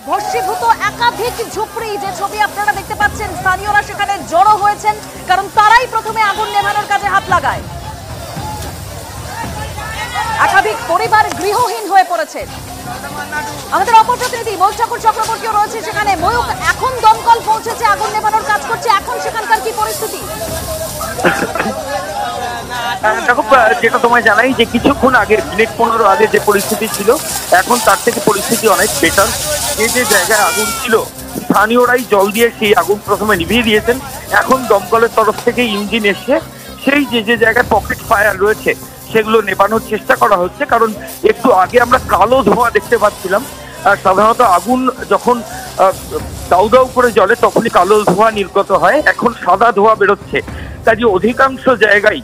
ভস্মীভূত একাধিক ঝুপড়ি, যে ছবি আপনারা দেখতে পাচ্ছেন, স্থানীয়রা সেখানে জড়ো হয়েছেন কারণ তারাই প্রথমে আগুন নেভানোর কাজে হাত লাগায়। একাধিক পরিবার গৃহহীন হয়ে পড়েছে। আমাদের অপর প্রতিনিধি ময়ূক ঠাকুর চক্রবর্তীও রয়েছে সেখানে। ময়ূক, এখন দমকল পৌঁছেছে, আগুন নেভানোর কাজ করছে, এখন সেখানকার কি পরিস্থিতি? দেখো, যেটা তোমায় জানাই যে কিছুক্ষণ আগে, মিনিট 15 আগে যে পরিস্থিতি ছিল, এখন তার থেকে পরিস্থিতি অনেক বেটার। যে জায়গায় আগুন ছিল স্থানীয়রাই জল দিয়ে সেই আগুন প্রথমে নিভিয়ে দিয়েছেন। এখন দমকলের তরফ থেকে ইঞ্জিন এসে সেই যে জায়গায় পকেট ফায়ার রয়েছে সেগুলো নেভানোর চেষ্টা করা হচ্ছে। কারণ একটু আগে আমরা কালো ধোঁয়া দেখতে পাচ্ছিলাম। সাধারণত আগুন যখন দাউ দাউ করে জ্বলে তখনই কালো ধোঁয়া নির্গত হয়, এখন সাদা ধোঁয়া বেরোচ্ছে। কাজে অধিকাংশ জায়গায়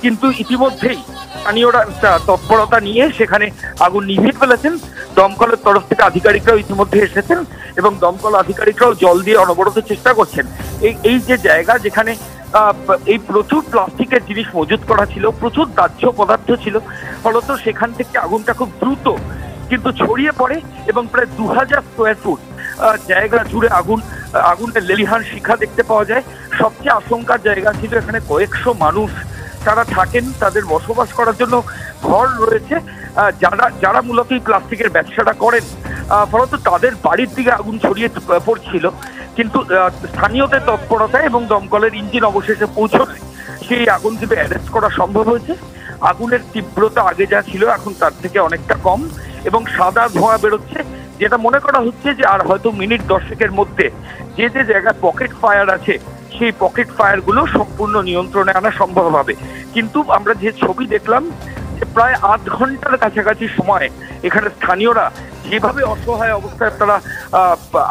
কিন্তু ইতিমধ্যেই স্থানীয়রা তৎপরতা নিয়ে সেখানে আগুন নিভিয়ে ফেলেছেন। দমকলের তরফ থেকে আধিকারিকরাও ইতিমধ্যে এসেছেন এবং দমকল আধিকারিকরাও জল দিয়ে অনবরত চেষ্টা করছেন। এই যে জায়গা যেখানে এই প্রচুর প্লাস্টিকের জিনিস মজুত করা ছিল, প্রচুর দাহ্য পদার্থ ছিল, ফলত সেখান থেকে আগুনটা খুব দ্রুত কিন্তু ছড়িয়ে পড়ে এবং প্রায় 2000 স্কোয়ার ফুট জায়গা জুড়ে আগুনের লেলিহান শিখা দেখতে পাওয়া যায়। সবচেয়ে আশঙ্কার জায়গা ছিল এখানে কয়েকশো মানুষ তারা থাকেন, তাদের বসবাস করার জন্য ঘর রয়েছে, যারা মূলত এই প্লাস্টিকের ব্যবসাটা করেন। ফলত তাদের বাড়ির দিকে আগুন ছড়িয়ে পড়ছিল, কিন্তু স্থানীয়দের তৎপরতায় এবং দমকলের ইঞ্জিন অবশেষে পৌঁছলে সেই আগুন কিন্তু অ্যারেস্ট করা সম্ভব হয়েছে। আগুনের তীব্রতা আগে যা ছিল এখন তার থেকে অনেকটা কম এবং সাদা ধোঁয়া বেরোচ্ছে, যেটা মনে করা হচ্ছে যে আর হয়তো মিনিট 10 মধ্যে যে জায়গায় পকেট ফায়ার আছে সেই পকেট ফায়ারগুলো সম্পূর্ণ নিয়ন্ত্রণে আনা সম্ভব হবে। কিন্তু আমরা যে ছবি দেখলাম যে প্রায় 8 ঘন্টার কাছাকাছি সময় এখানে স্থানীয়রা যেভাবে অসহায় অবস্থায় তারা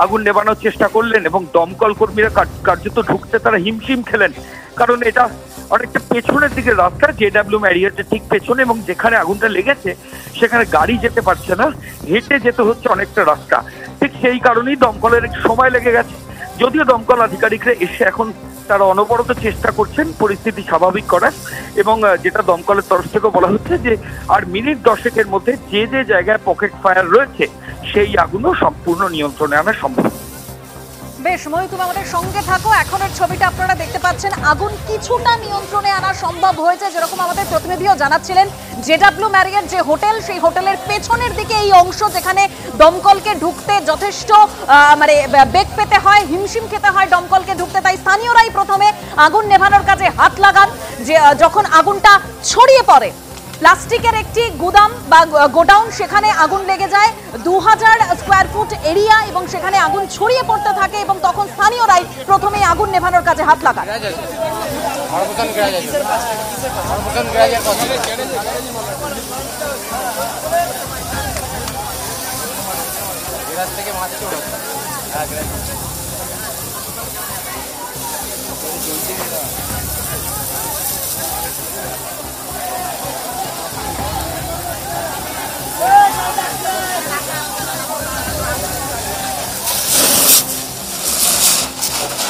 আগুন নেভানোর চেষ্টা করলেন এবং দমকল কর্মীরা কার্যত ঢুকতে তারা হিমশিম খেলেন। কারণ এটা অনেকটা পেছনের দিকে রাস্তা, জেডব্লিউ ম্যারিয়টের ঠিক পেছনে, এবং যেখানে আগুনটা লেগেছে সেখানে গাড়ি যেতে পারছে না, হেঁটে যেতে হচ্ছে অনেকটা রাস্তা। ঠিক সেই কারণেই দমকলের সময় লেগে গেছে। যদিও দমকল আধিকারিকরা এসে এখন তারা অনবরত চেষ্টা করছেন পরিস্থিতি স্বাভাবিক করার, এবং যেটা দমকলের তরফ থেকে বলা হচ্ছে যে আর মিনিট 10 মধ্যে যে জায়গায় পকেট ফায়ার রয়েছে সেই আগুনও সম্পূর্ণ নিয়ন্ত্রণে আনা সম্ভব। বেশ ময়ূক, তুমি আমাদের সঙ্গে থাকো। এখনের ছবিটা আপনারা দেখতে পাচ্ছেন, আগুন কিছুটা নিয়ন্ত্রণে আনা সম্ভব হয়েছে। যেরকম আমাদের প্রতিনিধিও জানাচ্ছিলেন, জেডব্লিউ ম্যারিয়ট যে হোটেল, সেই হোটেলের পেছনের দিকে এই অংশ যেখানে দমকলকে ঢুকতে যথেষ্ট বেগ পেতে হয়, হিমশিম খেতে হয় দমকলকে ঢুকতে। তাই স্থানীয়রাই প্রথমে আগুন নেভানোর কাজে হাত লাগান। যে যখন আগুনটা ছড়িয়ে পড়ে, প্লাস্টিকের একটি গুদাম বা গোডাউন, সেখানে আগুন লেগে যায় 2000 স্কোয়ার ফুট এরিয়া এবং সেখানে আগুন ছড়িয়ে পড়তে থাকে এবং তখন স্থানীয়রাই প্রথমে আগুন নেভানোর কাজে হাত লাগান।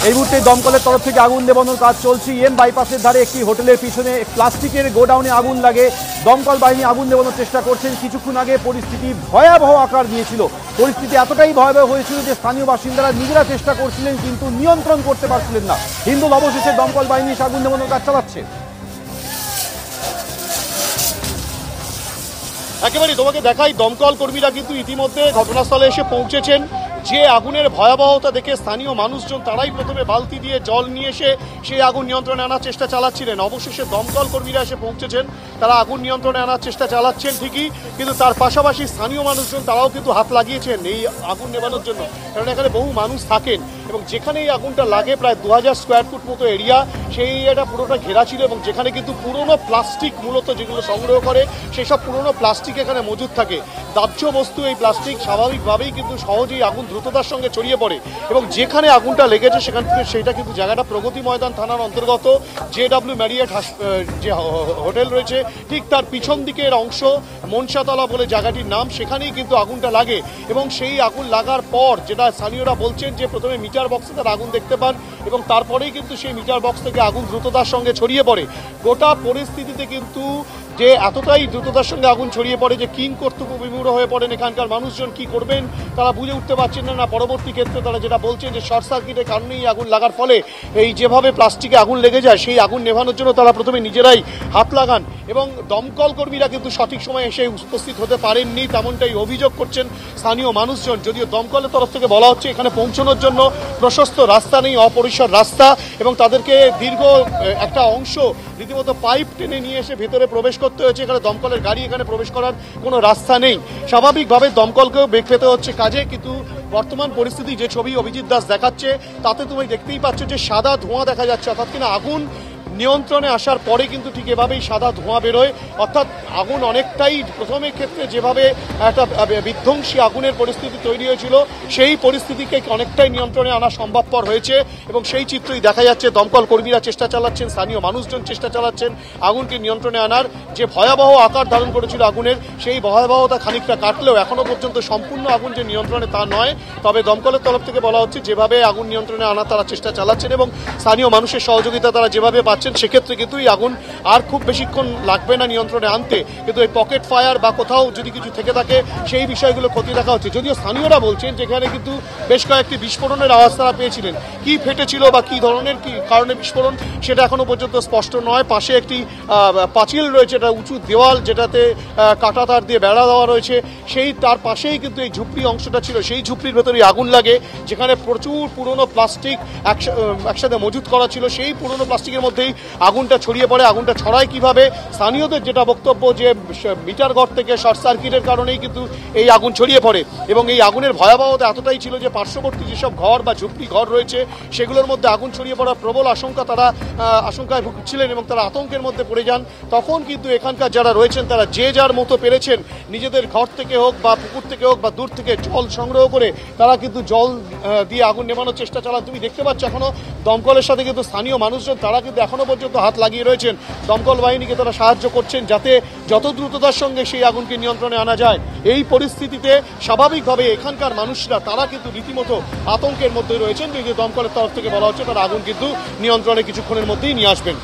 এই মুহূর্তে দমকলের তরফ থেকে আগুন নেভানোর কাজ চলছে। বাইপাসের ধারে একটি হোটেলের পিছনে প্লাস্টিকের গোডাউনে আগুন লাগে। দমকল বাহিনী আগুন নেভানোর চেষ্টা করছেন। কিছুক্ষণ আগে পরিস্থিতি ভয়াবহ আকার নিয়েছিল। পরিস্থিতি এতটাই ভয়াবহ হয়েছিল যে স্থানীয় বাসিন্দারা নিজেরা চেষ্টা করছিলেন কিন্তু নিয়ন্ত্রণ করতে পারছিলেন না। হিন্দুল অবশেষে দমকল বাহিনী আগুন নেভানোর কাজ চালাচ্ছে। একেবারে তোমাকে দেখাই, দমকল কর্মীরা কিন্তু ইতিমধ্যে ঘটনাস্থলে এসে পৌঁছেছেন। যে আগুনের ভয়াবহতা দেখে স্থানীয় মানুষজন তারাই প্রথমে বালতি দিয়ে জল নিয়ে এসে সেই আগুন নিয়ন্ত্রণে আনার চেষ্টা চালাচ্ছিলেন। অবশেষে দমকল কর্মীরা এসে পৌঁছেছেন, তারা আগুন নিয়ন্ত্রণে আনার চেষ্টা চালাচ্ছেন ঠিকই, কিন্তু তার পাশাপাশি স্থানীয় মানুষজন তারাও কিন্তু হাত লাগিয়েছেন এই আগুন নেভানোর জন্য। কারণ এখানে বহু মানুষ থাকেন এবং যেখানে এই আগুনটা লাগে প্রায় 2000 স্কোয়ার ফুট মতো এরিয়া, সেই এরিয়াটা পুরোটা ঘেরা ছিল এবং যেখানে কিন্তু পুরনো প্লাস্টিক মূলত যেগুলো সংগ্রহ করে সেই সব পুরনো প্লাস্টিক এখানে মজুদ থাকে। দাহ্য বস্তু এই প্লাস্টিক স্বাভাবিকভাবেই কিন্তু সহজেই আগুন দ্রুততার সঙ্গে ছড়িয়ে পড়ে এবং যেখানে আগুনটা লেগেছে সেখান থেকে সেইটা কিন্তু জায়গাটা প্রগতি ময়দান থানার অন্তর্গত জেডব্লিউ ম্যারিয়ট যে হোটেল রয়েছে ঠিক তার পিছন দিকের অংশ, মনসাতলা বলে জায়গাটির নাম, সেখানেই কিন্তু আগুনটা লাগে এবং সেই আগুন লাগার পর যেটা স্থানীয়রা বলছেন যে প্রথমে মিটার বক্সে তারা আগুন দেখতে পান এবং তারপরেই কিন্তু সেই মিটার বক্স থেকে আগুন দ্রুততার সঙ্গে ছড়িয়ে পড়ে। গোটা পরিস্থিতিতে কিন্তু যে এতটাই দ্রুততার সঙ্গে আগুন ছড়িয়ে পড়ে যে কিং কর্তব্য বিমূঢ় হয়ে পড়েন এখানকার মানুষজন। কি করবেন তারা বুঝে উঠতে পারছেন না। পরবর্তী ক্ষেত্রে তারা যেটা বলছেন যে শর্ট সার্কিটের কারণেই আগুন লাগার ফলে এই যেভাবে প্লাস্টিকে আগুন লেগে যায় সেই আগুন নেভানোর জন্য তারা প্রথমে নিজেরাই হাত লাগান এবং দমকল কর্মীরা কিন্তু সঠিক সময় এসে উপস্থিত হতে পারেননি, তেমনটাই অভিযোগ করছেন স্থানীয় মানুষজন। যদিও দমকলের তরফ থেকে বলা হচ্ছে এখানে পৌঁছানোর জন্য প্রশস্ত রাস্তা নেই, অপরিসর রাস্তা, এবং তাদেরকে দীর্ঘ একটা অংশ রীতিমতো পাইপ টেনে নিয়ে এসে ভেতরে প্রবেশ করতে হয়েছে। এখানে দমকলের গাড়ি এখানে প্রবেশ করার কোনো রাস্তা নেই। স্বাভাবিকভাবে দমকলকেও বেগ পেতে হচ্ছে কাজে, কিন্তু বর্তমান পরিস্থিতি যে ছবি অভিজিৎ দাস দেখাচ্ছে তাতে তুমি দেখতেই পাচ্ছ যে সাদা ধোঁয়া দেখা যাচ্ছে, অর্থাৎ কিনা আগুন নিয়ন্ত্রণে আসার পরে কিন্তু ঠিক এভাবেই সাদা ধোঁয়া বেরোয়। অর্থাৎ আগুন অনেকটাই প্রথমের ক্ষেত্রে যেভাবে একটা বিধ্বংসী আগুনের পরিস্থিতি তৈরি হয়েছিল সেই পরিস্থিতিকে অনেকটাই নিয়ন্ত্রণে আনা সম্ভবপর হয়েছে এবং সেই চিত্রই দেখা যাচ্ছে। দমকল কর্মীরা চেষ্টা চালাচ্ছেন, স্থানীয় মানুষজন চেষ্টা চালাচ্ছেন আগুনকে নিয়ন্ত্রণে আনার। যে ভয়াবহ আকার ধারণ করেছিল আগুনের সেই ভয়াবহতা খানিকটা কাটলেও এখনো পর্যন্ত সম্পূর্ণ আগুন যে নিয়ন্ত্রণে তা নয়। তবে দমকলের তরফ থেকে বলা হচ্ছে যেভাবে আগুন নিয়ন্ত্রণে আনার তারা চেষ্টা চালাচ্ছেন এবং স্থানীয় মানুষের সহযোগিতা তারা যেভাবে পাচ্ছেন সেক্ষেত্রে কিন্তু এই আগুন আর খুব বেশিক্ষণ লাগবে না নিয়ন্ত্রণে আনতে। কিন্তু এই পকেট ফায়ার বা কোথাও যদি কিছু থেকে থাকে সেই বিষয়গুলো ক্ষতি দেখা হচ্ছে। যদিও স্থানীয়রা বলছেন যেখানে কিন্তু বেশ কয়েকটি বিস্ফোরণের আওয়াজ তারা পেয়েছিলেন। কি ফেটেছিল বা কি ধরনের কি কারণে বিস্ফোরণ সেটা এখনো পর্যন্ত স্পষ্ট নয়। পাশে একটি পাঁচিল রয়েছে, এটা উঁচু দেওয়াল যেটাতে কাঁটা তার দিয়ে বেড়া দেওয়া রয়েছে, সেই তার পাশেই কিন্তু এই ঝুপড়ি অংশটা ছিল। সেই ঝুপড়ির ভেতরে আগুন লাগে যেখানে প্রচুর পুরনো প্লাস্টিক একসাথে মজুত করা ছিল। সেই পুরনো প্লাস্টিকের মধ্যেই আগুনটা ছড়িয়ে পড়ে। আগুনটা ছড়ায় কিভাবে? স্থানীয়দের যেটা বক্তব্য যে মিটার ঘর থেকে শর্ট সার্কিটের কারণেই কিন্তু এই আগুন ছড়িয়ে পড়ে এবং এই আগুনের ভয়াবহতা এতটাই ছিল যে পার্শ্ববর্তী যেসব ঘর বা ঝুপড়ি ঘর রয়েছে সেগুলোর মধ্যে আগুন ছড়িয়ে পড়ার প্রবল আশঙ্কা তারা আশঙ্কায় ভুগছিলেন এবং তারা আতঙ্কের মধ্যে পড়ে যান। তখন কিন্তু এখানকার যারা রয়েছেন তারা যে যার মতো পেরেছেন নিজেদের ঘর থেকে হোক বা পুকুর থেকে হোক বা দূর থেকে জল সংগ্রহ করে তারা কিন্তু জল দিয়ে আগুন নেভানোর চেষ্টা চালান। তুমি দেখতে পাচ্ছ এখনো দমকলের সাথে কিন্তু স্থানীয় মানুষজন তারা কিন্তু এখনো পর্যন্ত হাত লাগিয়ে রয়েছেন। দমকল বাহিনীকে তারা সাহায্য করছেন যাতে যত দ্রুততার সঙ্গে সেই আগুনকে নিয়ন্ত্রণে আনা যায়। এই পরিস্থিতিতে স্বাভাবিকভাবে এখানকার মানুষরা তারা কিন্তু রীতিমতো আতঙ্কের মধ্যে রয়েছেন। যে দমকলের তরফ থেকে বলা হচ্ছে তারা আগুন কিন্তু নিয়ন্ত্রণে কিছুক্ষণের মধ্যেই নিয়ে আসবেন।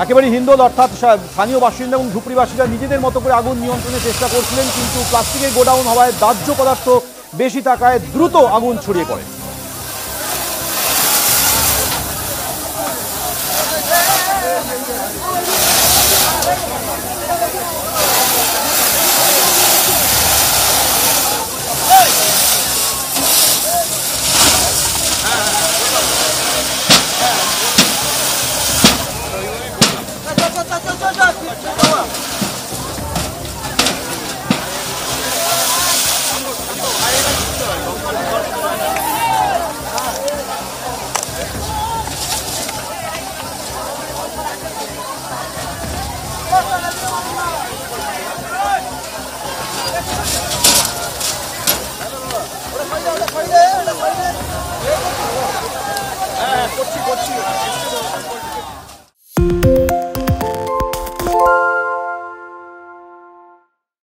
একেবারে হিন্দোল, অর্থাৎ স্থানীয় বাসিন্দা এবং ঝুপড়িবাসীরা নিজেদের মতো করে আগুন নিয়ন্ত্রণের চেষ্টা করছিলেন, কিন্তু প্লাস্টিকের গোডাউন হওয়ায় দাহ্য পদার্থ বেশি থাকায় দ্রুত আগুন ছড়িয়ে পড়ে। করছি